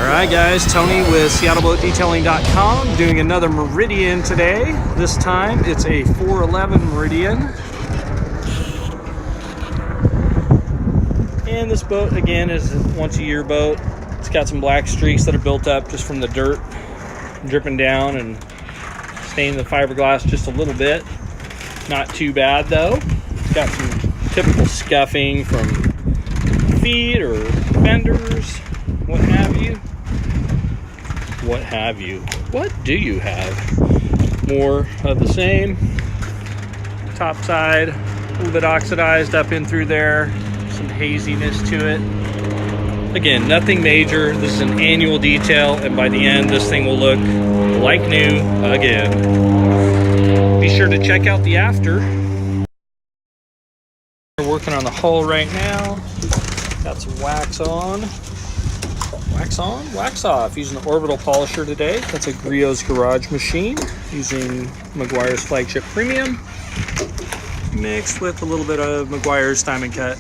Alright guys, Tony with SeattleBoatDetailing.com doing another Meridian today. This time it's a 411 Meridian. And this boat again is a once a year boat. It's got some black streaks that are built up just from the dirt dripping down and staining the fiberglass just a little bit. Not too bad though. It's got some typical scuffing from feet or fenders, what have you. What do you have? More of the same. Top side, a little bit oxidized up in through there. Some haziness to it. Again, nothing major. This is an annual detail, and by the end, this thing will look like new again. Be sure to check out the after. We're working on the hull right now. Got some wax on. Wax on, wax off. Using the orbital polisher today. That's a Griot's Garage machine using Meguiar's Flagship Premium mixed with a little bit of Meguiar's Diamond Cut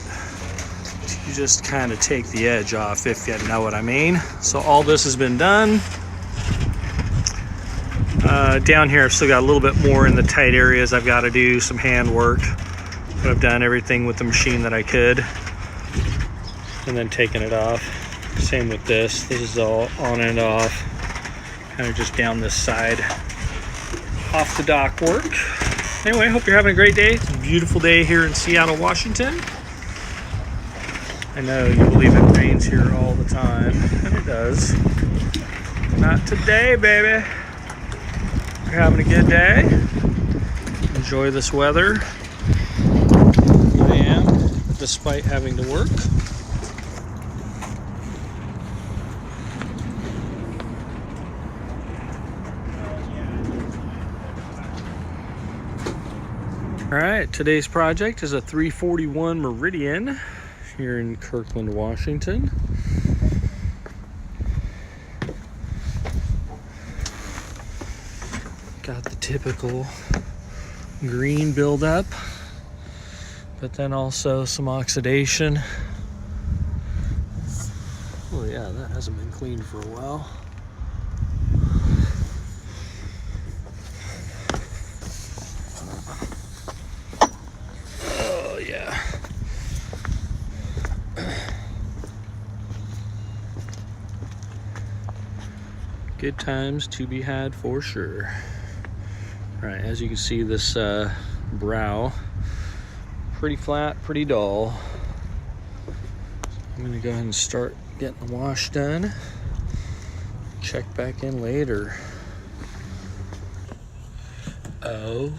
to just kind of take the edge off, if you know what I mean. So all this has been done. Down here I've still got a little bit more in the tight areas. I've got to do some hand work, but I've done everything with the machine that I could and then taking it off. Same with this. This is all on and off, kind of just down this side off the dock work. Anyway, hope you're having a great day. It's a beautiful day here in Seattle, Washington. I know you believe it rains here all the time, and it does. Not today, baby. You're having a good day. Enjoy this weather. I am, despite having to work. All right, today's project is a 341 Meridian here in Kirkland, Washington. Got the typical green buildup, but then also some oxidation. Oh yeah, that hasn't been cleaned for a while. Good times to be had for sure. All right, as you can see, this brow, pretty flat, pretty dull. I'm gonna go ahead and start getting the wash done. Check back in later. Oh.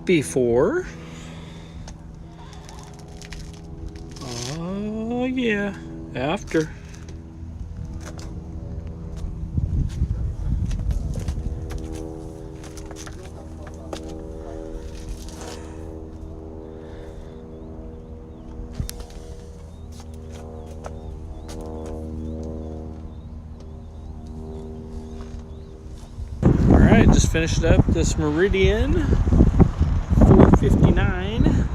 Before. Oh yeah, after. All right, just finished up this Meridian 459.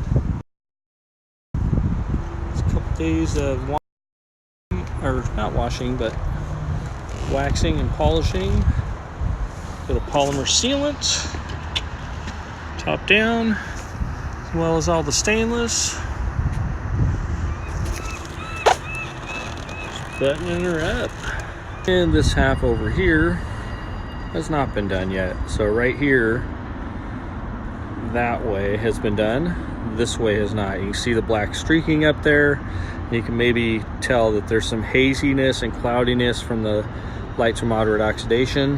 It's a couple days of washing, or not washing, but waxing and polishing. Got a polymer sealant, top down, as well as all the stainless. Just buttoning her up. And this half over here has not been done yet. So right here, that way has been done. This way has not. You can see the black streaking up there. You can maybe tell that there's some haziness and cloudiness from the light to moderate oxidation,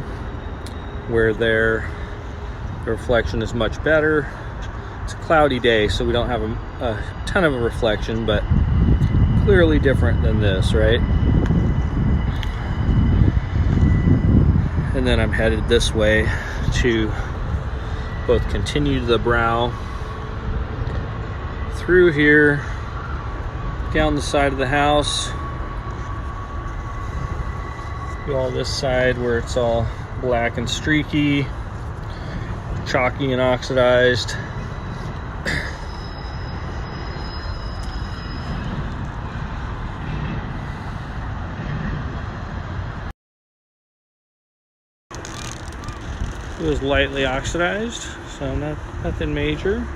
where there the reflection is much better. It's a cloudy day, so we don't have a ton of a reflection, but clearly different than this, right? And then I'm headed this way to both continue the brow through here, down the side of the house, Do all this side where it's all black and streaky, chalky and oxidized. It was lightly oxidized, so nothing major.